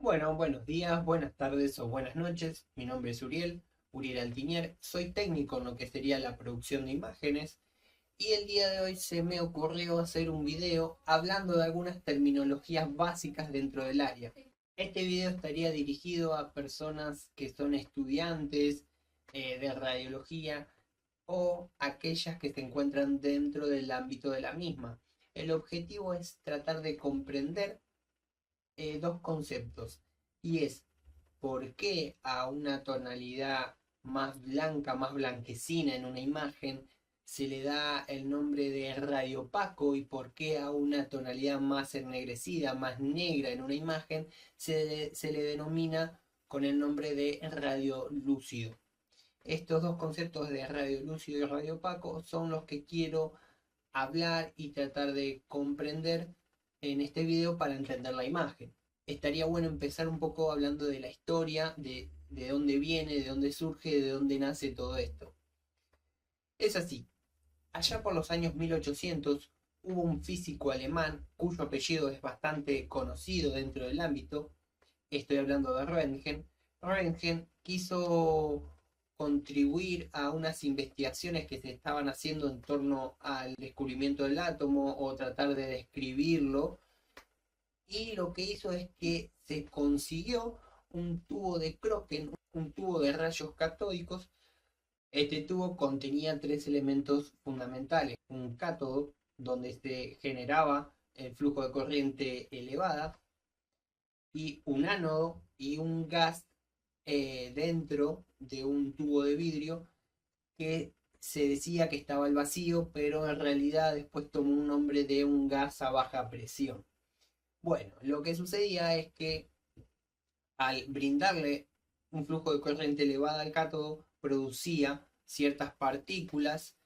Bueno, buenos días, buenas tardes o buenas noches. Mi nombre es Uriel Altinier. Soy técnico en lo que sería la producción de imágenes y el día de hoy se me ocurrió hacer un video hablando de algunas terminologías básicas dentro del área. Este video estaría dirigido a personas que son estudiantes de radiología o aquellas que se encuentran dentro del ámbito de la misma. El objetivo es tratar de comprender dos conceptos y es por qué a una tonalidad más blanca, más blanquecina en una imagen se le da el nombre de radio opaco y por qué a una tonalidad más ennegrecida, más negra en una imagen se le denomina con el nombre de radio lúcido. Estos dos conceptos de radio lúcido y radio opaco son los que quiero hablar y tratar de comprender en este video para entender la imagen. Estaría bueno empezar un poco hablando de la historia, de dónde viene, de dónde surge, de dónde nace todo esto. Es así, allá por los años 1800 hubo un físico alemán cuyo apellido es bastante conocido dentro del ámbito. Estoy hablando de Röntgen. Röntgen quiso contribuir a unas investigaciones que se estaban haciendo en torno al descubrimiento del átomo o tratar de describirlo, y lo que hizo es que se consiguió un tubo de Kroken, un tubo de rayos catódicos. Este tubo contenía tres elementos fundamentales: un cátodo, donde se generaba el flujo de corriente elevada, y un ánodo y un gas dentro de un tubo de vidrio que se decía que estaba al vacío, pero en realidad después tomó un nombre de un gas a baja presión. Bueno, lo que sucedía es que al brindarle un flujo de corriente elevada al cátodo, producía ciertas partículas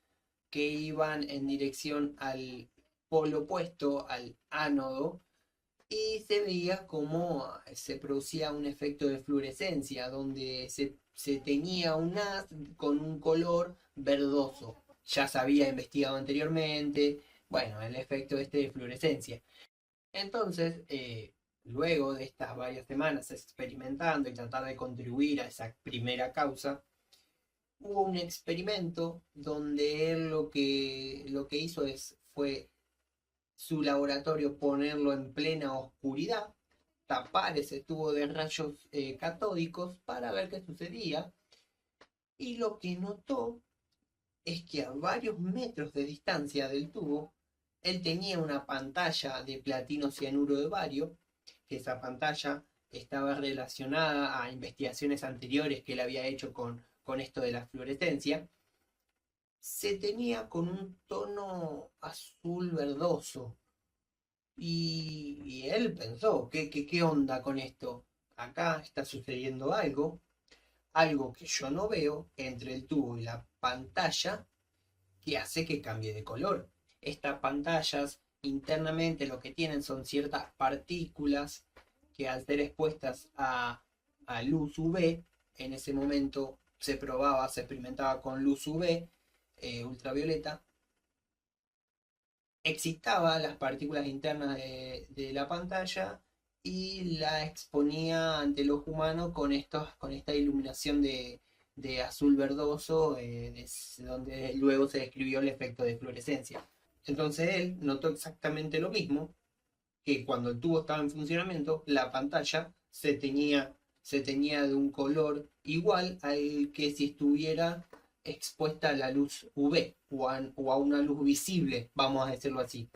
que iban en dirección al polo opuesto, al ánodo, y se veía como se producía un efecto de fluorescencia, donde se tenía un haz con un color verdoso. Ya se había investigado anteriormente, bueno, el efecto este de fluorescencia. Entonces, luego de estas varias semanas experimentando y tratar de contribuir a esa primera causa, hubo un experimento donde él lo que hizo fue su laboratorio ponerlo en plena oscuridad, tapar ese tubo de rayos catódicos para ver qué sucedía. Y lo que notó es que a varios metros de distancia del tubo, él tenía una pantalla de platino cianuro de bario, que esa pantalla estaba relacionada a investigaciones anteriores que él había hecho con esto de la fluorescencia. Se tenía con un tono azul verdoso. Y él pensó, ¿qué onda con esto? Acá está sucediendo algo que yo no veo entre el tubo y la pantalla, que hace que cambie de color. Estas pantallas internamente lo que tienen son ciertas partículas que al ser expuestas a luz UV, en ese momento se experimentaba con luz UV ultravioleta, excitaba las partículas internas de la pantalla y la exponía ante el ojo humano con esta iluminación de azul verdoso, donde luego se describió el efecto de fluorescencia. Entonces él notó exactamente lo mismo, que cuando el tubo estaba en funcionamiento, la pantalla se teñía de un color igual al que si estuviera expuesta a la luz UV o a una luz visible, vamos a decirlo así.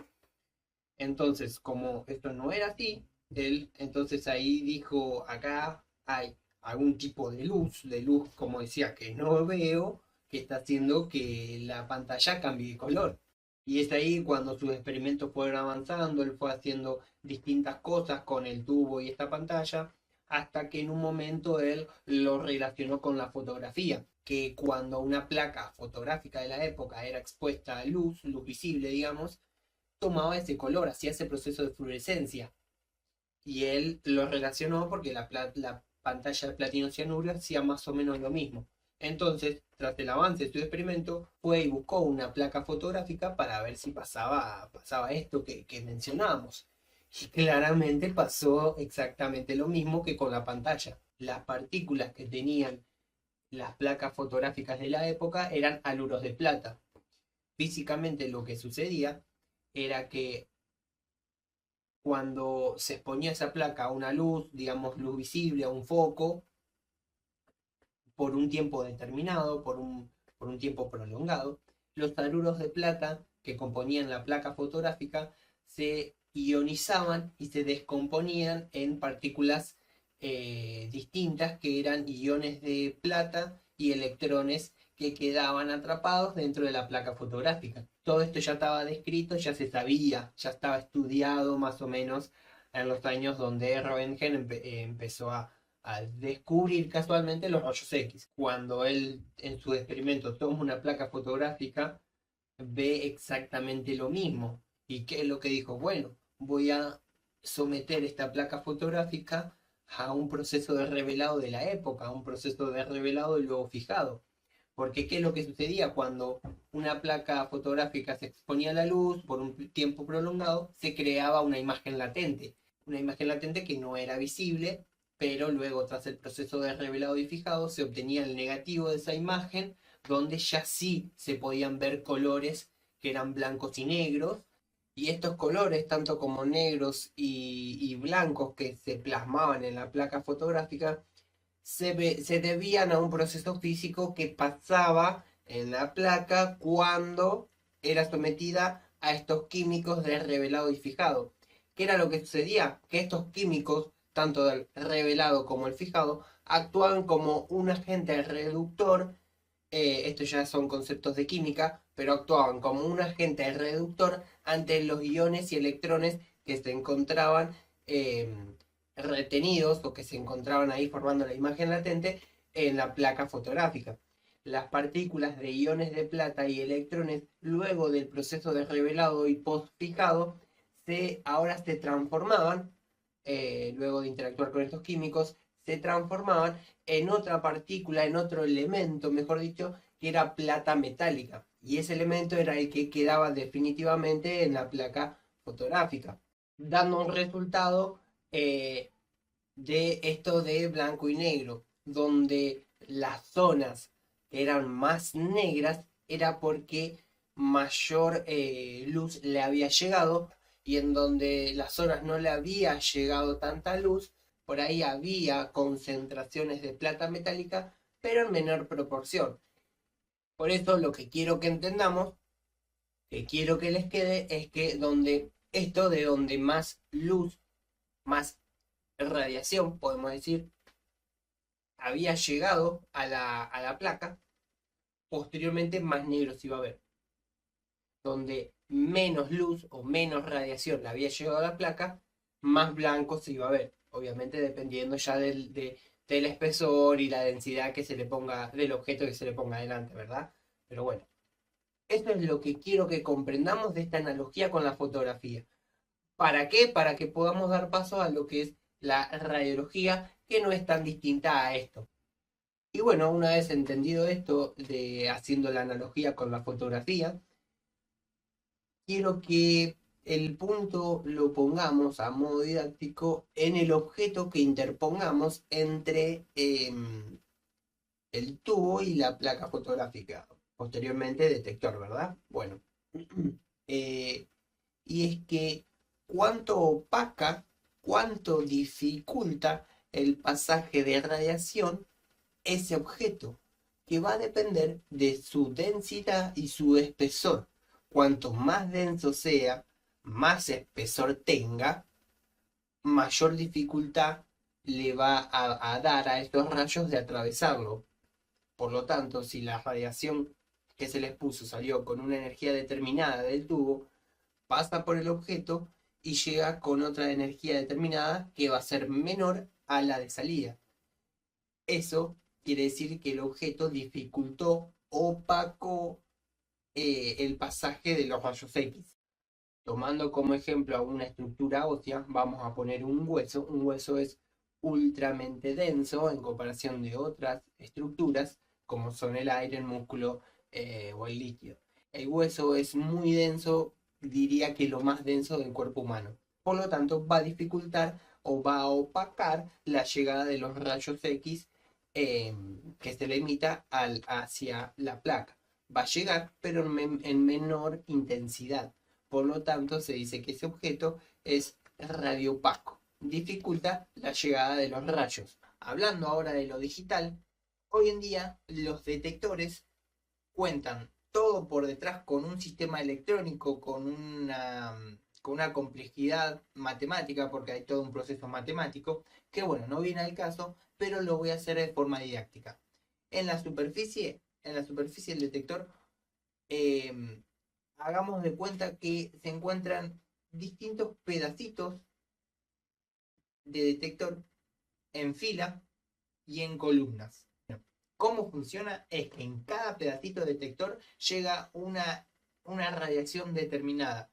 Entonces, como esto no era así, él entonces ahí dijo, acá hay algún tipo de luz, como decía, que no veo, que está haciendo que la pantalla cambie de color. Y es ahí cuando sus experimentos fueron avanzando, él fue haciendo distintas cosas con el tubo y esta pantalla, hasta que en un momento él lo relacionó con la fotografía, que cuando una placa fotográfica de la época era expuesta a luz visible, digamos, tomaba ese color, hacía ese proceso de fluorescencia. Y él lo relacionó porque la pantalla de platino cianuro hacía más o menos lo mismo. Entonces, tras el avance de su experimento, fue y buscó una placa fotográfica para ver si pasaba esto que mencionábamos. Y claramente pasó exactamente lo mismo que con la pantalla. Las partículas que tenían las placas fotográficas de la época eran haluros de plata. Físicamente lo que sucedía era que cuando se exponía esa placa a una luz, digamos luz visible, a un foco, por un tiempo determinado, por un tiempo prolongado, los haluros de plata que componían la placa fotográfica se ionizaban y se descomponían en partículas distintas que eran iones de plata y electrones que quedaban atrapados dentro de la placa fotográfica. Todo esto ya estaba descrito, ya se sabía, ya estaba estudiado más o menos en los años donde Röntgen empezó a descubrir casualmente los rayos X. Cuando él en su experimento toma una placa fotográfica, ve exactamente lo mismo. ¿Y qué es lo que dijo? Bueno, voy a someter esta placa fotográfica a un proceso de revelado de la época, a un proceso de revelado y luego fijado. Porque ¿qué es lo que sucedía cuando una placa fotográfica se exponía a la luz por un tiempo prolongado? Se creaba una imagen latente que no era visible, pero luego tras el proceso de revelado y fijado se obtenía el negativo de esa imagen, donde ya sí se podían ver colores que eran blancos y negros, y estos colores, tanto como negros y blancos que se plasmaban en la placa fotográfica, se debían a un proceso físico que pasaba en la placa cuando era sometida a estos químicos de revelado y fijado. ¿Qué era lo que sucedía? Que estos químicos, tanto del revelado como el fijado, actuaban como un agente reductor. Estos ya son conceptos de química, pero actuaban como un agente reductor ante los iones y electrones que se encontraban eh, retenidos o que se encontraban ahí formando la imagen latente en la placa fotográfica. Las partículas de iones de plata y electrones, luego del proceso de revelado y postfijado, ahora se transformaban, luego de interactuar con estos químicos, se transformaban en otra partícula, en otro elemento, mejor dicho, que era plata metálica. Y ese elemento era el que quedaba definitivamente en la placa fotográfica, dando un resultado eh, de esto de blanco y negro, donde las zonas eran más negras, era porque mayor luz le había llegado, y en donde las zonas no le había llegado tanta luz, por ahí había concentraciones de plata metálica, pero en menor proporción. Por eso lo que quiero que entendamos, que quiero que les quede, es que de donde más luz, más radiación, podemos decir, había llegado a la placa, posteriormente más negro se iba a ver. Donde menos luz o menos radiación le había llegado a la placa, más blanco se iba a ver. Obviamente dependiendo ya del espesor y la densidad que se le ponga, del objeto que se le ponga adelante, ¿verdad? Pero bueno, esto es lo que quiero que comprendamos de esta analogía con la fotografía. ¿Para qué? Para que podamos dar paso a lo que es la radiología, que no es tan distinta a esto. Y bueno, una vez entendido esto, de haciendo la analogía con la fotografía, quiero que el punto lo pongamos a modo didáctico en el objeto que interpongamos entre el tubo y la placa fotográfica. Posteriormente detector, ¿verdad? Bueno, eh, y es que cuánto opaca, cuánto dificulta el pasaje de radiación ese objeto, que va a depender de su densidad y su espesor. Cuanto más denso sea, más espesor tenga, mayor dificultad le va a dar a estos rayos de atravesarlo. Por lo tanto, si la radiación que se les puso salió con una energía determinada del tubo, pasa por el objeto y llega con otra energía determinada que va a ser menor a la de salida. Eso quiere decir que el objeto dificultó, opacó el pasaje de los rayos X. Tomando como ejemplo a una estructura ósea, vamos a poner un hueso. Un hueso es ultramente denso en comparación de otras estructuras, como son el aire, el músculo o el líquido. El hueso es muy denso, diría que lo más denso del cuerpo humano. por lo tanto va a dificultar o va a opacar la llegada de los rayos X que se le emita hacia la placa. Va a llegar, pero en menor intensidad. Por lo tanto, se dice que ese objeto es radiopaco. Dificulta la llegada de los rayos. Hablando ahora de lo digital, hoy en día los detectores cuentan todo por detrás con un sistema electrónico, con una complejidad matemática, porque hay todo un proceso matemático, que bueno, no viene al caso, pero lo voy a hacer de forma didáctica. En la superficie del detector, eh, hagamos de cuenta que se encuentran distintos pedacitos de detector en fila y en columnas. ¿Cómo funciona? Es que en cada pedacito de detector llega una radiación determinada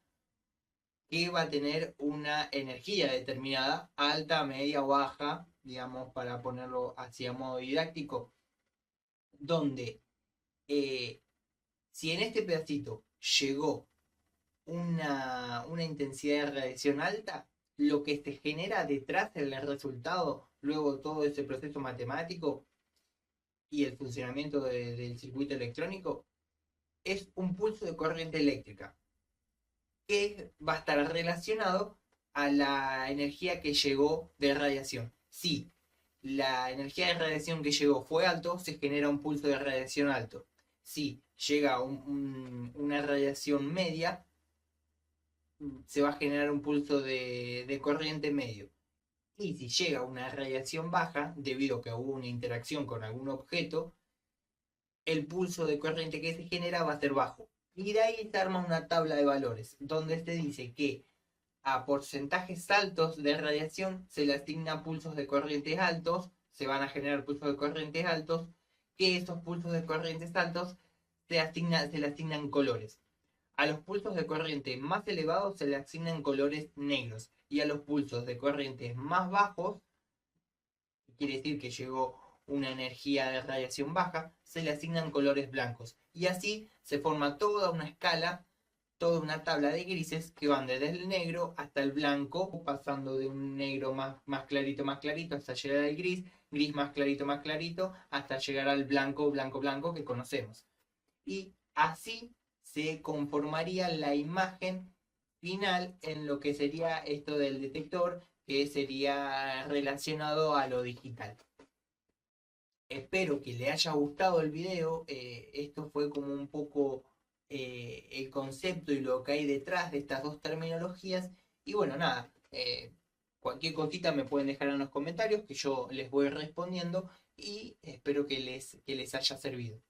que va a tener una energía determinada, alta, media o baja, digamos, para ponerlo así a modo didáctico, donde si en este pedacito llegó una intensidad de radiación alta, lo que se genera detrás del resultado, luego todo ese proceso matemático y el funcionamiento del circuito electrónico, es un pulso de corriente eléctrica que va a estar relacionado a la energía que llegó de radiación. Si la energía de radiación que llegó fue alto, se genera un pulso de radiación alto. Si llega una radiación media, se va a generar un pulso de corriente medio. Y si llega una radiación baja, debido a que hubo una interacción con algún objeto, el pulso de corriente que se genera va a ser bajo. Y de ahí se arma una tabla de valores, donde se dice que a porcentajes altos de radiación se le asignan pulsos de corrientes altos, se van a generar pulsos de corrientes altos, que esos pulsos de corrientes altos se le asignan colores. A los pulsos de corriente más elevados se le asignan colores negros y a los pulsos de corrientes más bajos, quiere decir que llegó una energía de radiación baja, se le asignan colores blancos. Y así se forma toda una escala, toda una tabla de grises que van desde el negro hasta el blanco, pasando de un negro más clarito, hasta llegar al gris, gris más clarito, hasta llegar al blanco, blanco, blanco que conocemos. Y así se conformaría la imagen final en lo que sería esto del detector, que sería relacionado a lo digital. Espero que le haya gustado el video. Esto fue como un poco el concepto y lo que hay detrás de estas dos terminologías. Y bueno, nada, cualquier cosita me pueden dejar en los comentarios que yo les voy respondiendo y espero que les haya servido.